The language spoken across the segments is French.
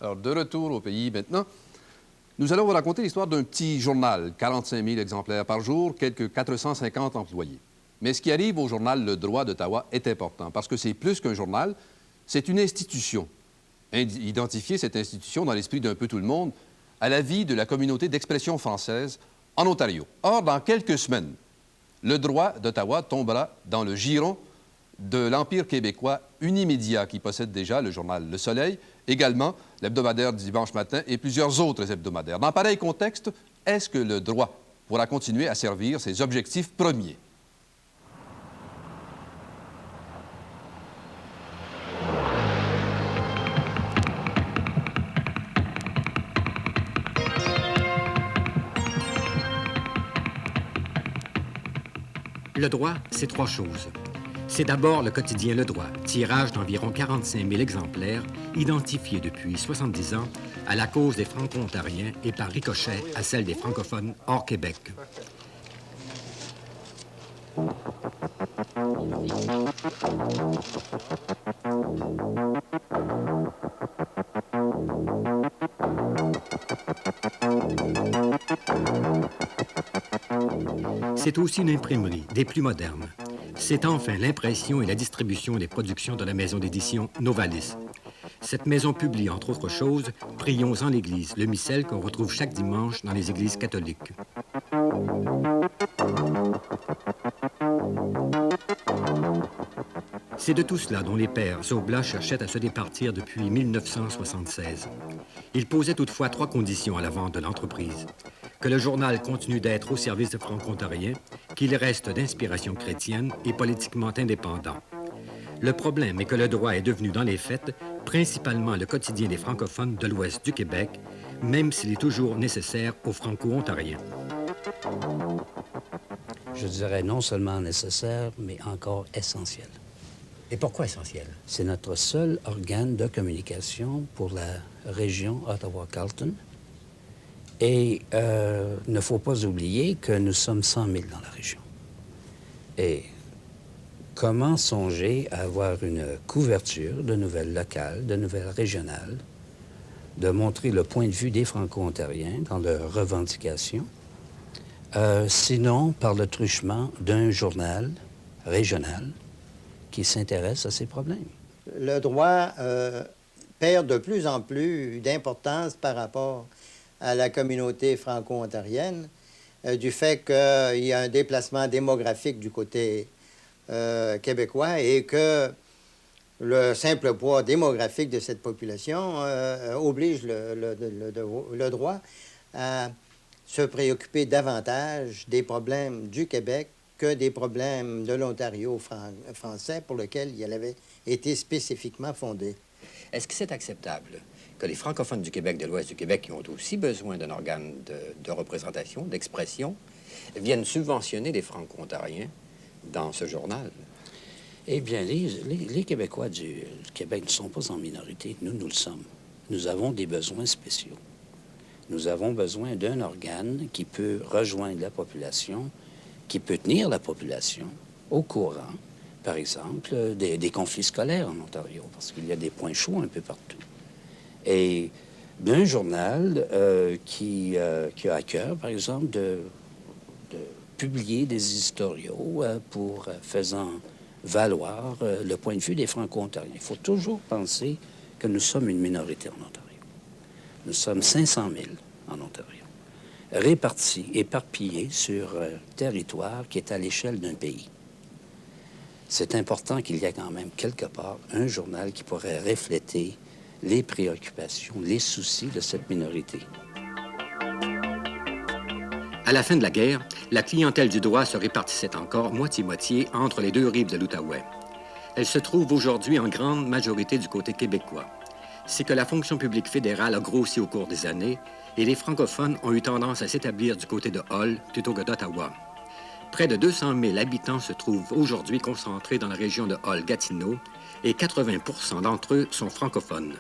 Alors, de retour au pays maintenant, nous allons vous raconter l'histoire d'un petit journal, 45 000 exemplaires par jour, quelques 450 employés. Mais ce qui arrive au journal Le Droit d'Ottawa est important, parce que c'est plus qu'un journal, c'est une institution. Identifier cette institution dans l'esprit d'un peu tout le monde à la vie de la communauté d'expression française en Ontario. Or, dans quelques semaines, Le Droit d'Ottawa tombera dans le giron de l'Empire québécois Unimédia, qui possède déjà le journal Le Soleil, également l'hebdomadaire du dimanche matin et plusieurs autres hebdomadaires. Dans pareil contexte, est-ce que le droit pourra continuer à servir ses objectifs premiers? Le droit, c'est trois choses. C'est d'abord le quotidien Le Droit, tirage d'environ 45 000 exemplaires, identifiés depuis 70 ans à la cause des Franco-Ontariens et par ricochet à celle des francophones hors Québec. C'est aussi une imprimerie, des plus modernes. C'est enfin l'impression et la distribution des productions de la maison d'édition Novalis. Cette maison publie, entre autres choses, Prions en l'Église, le missel qu'on retrouve chaque dimanche dans les églises catholiques. C'est de tout cela dont les pères Zobla cherchaient à se départir depuis 1976. Ils posaient toutefois trois conditions à la vente de l'entreprise. Que le journal continue d'être au service des Franco-Ontariens, qu'il reste d'inspiration chrétienne et politiquement indépendant. Le problème est que le droit est devenu, dans les faits, principalement le quotidien des francophones de l'ouest du Québec, même s'il est toujours nécessaire aux Franco-Ontariens. Je dirais non seulement nécessaire, mais encore essentiel. Et pourquoi essentiel? C'est notre seul organe de communication pour la région Ottawa-Carleton. Et ne faut pas oublier que nous sommes 100 000 dans la région. Et comment songer à avoir une couverture de nouvelles locales, de nouvelles régionales, de montrer le point de vue des Franco-Ontariens dans leurs revendications, sinon par le truchement d'un journal régional qui s'intéresse à ces problèmes. Le droit perd de plus en plus d'importance par rapport à la communauté franco-ontarienne, du fait qu'il y a un déplacement démographique du côté québécois et que le simple poids démographique de cette population oblige le droit à se préoccuper davantage des problèmes du Québec que des problèmes de l'Ontario français pour lesquels il avait été spécifiquement fondé. Est-ce que c'est acceptable que les francophones du Québec, de l'ouest du Québec, qui ont aussi besoin d'un organe de représentation, d'expression, viennent subventionner les Franco-Ontariens dans ce journal? Eh bien, les Québécois du Québec ne sont pas en minorité. Nous le sommes. Nous avons des besoins spéciaux. Nous avons besoin d'un organe qui peut rejoindre la population, qui peut tenir la population au courant, par exemple, des conflits scolaires en Ontario, parce qu'il y a des points chauds un peu partout. Et d'un journal qui a à cœur, par exemple, de publier des éditoriaux pour faisant valoir le point de vue des Franco-Ontariens. Il faut toujours penser que nous sommes une minorité en Ontario. Nous sommes 500 000 en Ontario, répartis, éparpillés sur un territoire qui est à l'échelle d'un pays. C'est important qu'il y ait quand même quelque part un journal qui pourrait refléter les préoccupations, les soucis de cette minorité. À la fin de la guerre, la clientèle du droit se répartissait encore moitié-moitié entre les deux rives de l'Outaouais. Elle se trouve aujourd'hui en grande majorité du côté québécois. C'est que la fonction publique fédérale a grossi au cours des années et les francophones ont eu tendance à s'établir du côté de Hull plutôt que d'Ottawa. Près de 200 000 habitants se trouvent aujourd'hui concentrés dans la région de Hull-Gatineau et 80 % d'entre eux sont francophones.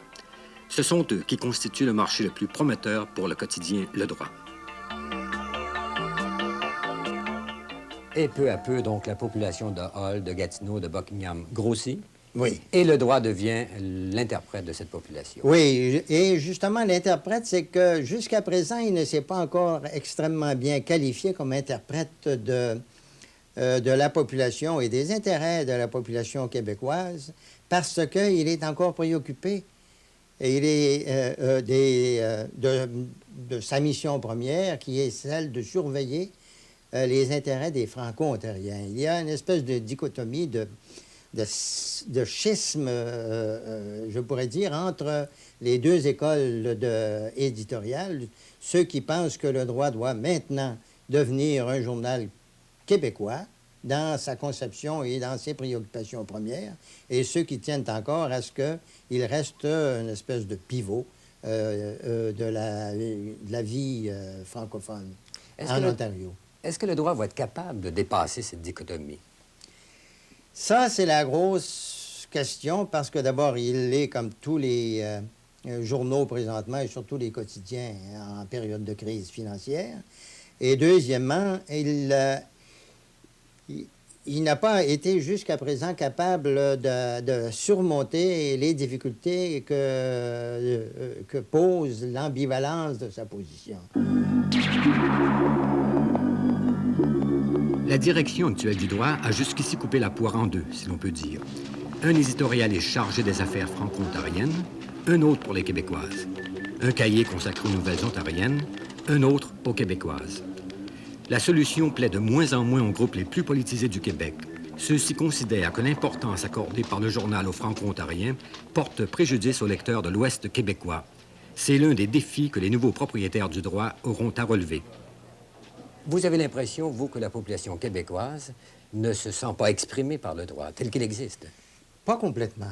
Ce sont eux qui constituent le marché le plus prometteur pour le quotidien Le Droit. Et peu à peu, donc, la population de Hull, de Gatineau, de Buckingham grossit. Oui. Et le droit devient l'interprète de cette population. Oui, et justement, l'interprète, c'est que jusqu'à présent, il ne s'est pas encore extrêmement bien qualifié comme interprète de la population et des intérêts de la population québécoise parce qu'il est encore préoccupé. Et il est de sa mission première, qui est celle de surveiller les intérêts des Franco-ontariens. Il y a une espèce de dichotomie, de schisme, je pourrais dire, entre les deux écoles éditoriales. Ceux qui pensent que le droit doit maintenant devenir un journal québécois dans sa conception et dans ses préoccupations premières, et ceux qui tiennent encore à ce qu'il reste une espèce de pivot de la vie francophone en Ontario. Est-ce que le droit va être capable de dépasser cette dichotomie? Ça, c'est la grosse question, parce que d'abord, il est comme tous les journaux présentement, et surtout les quotidiens en période de crise financière. Et deuxièmement, il n'a pas été jusqu'à présent capable de surmonter les difficultés que pose l'ambivalence de sa position. La direction actuelle du droit a jusqu'ici coupé la poire en deux, si l'on peut dire. Un éditorialiste chargé des affaires franco-ontariennes, un autre pour les Québécoises. Un cahier consacré aux nouvelles ontariennes, un autre aux Québécoises. La solution plaît de moins en moins aux groupes les plus politisés du Québec. Ceux-ci considèrent que l'importance accordée par le journal aux Franco-ontariens porte préjudice aux lecteurs de l'Ouest québécois. C'est l'un des défis que les nouveaux propriétaires du droit auront à relever. Vous avez l'impression, vous, que la population québécoise ne se sent pas exprimée par le droit tel qu'il existe? Pas complètement.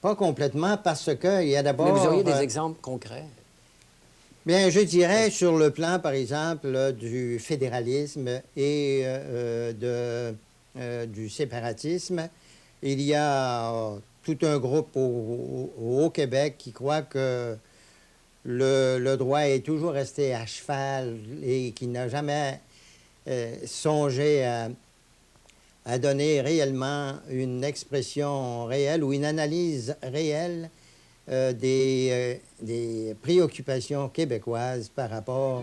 Pas complètement, parce qu'il y a d'abord... Mais vous auriez des exemples concrets? Bien, je dirais sur le plan, par exemple, du fédéralisme et du séparatisme, il y a tout un groupe au Québec qui croit que le droit est toujours resté à cheval et qui n'a jamais songé à donner réellement une expression réelle ou une analyse réelle des préoccupations québécoises par rapport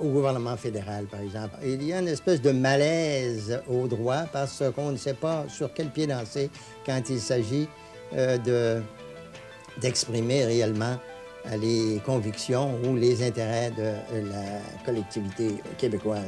au gouvernement fédéral, par exemple. Il y a une espèce de malaise au droit parce qu'on ne sait pas sur quel pied danser quand il s'agit d'exprimer réellement les convictions ou les intérêts de la collectivité québécoise.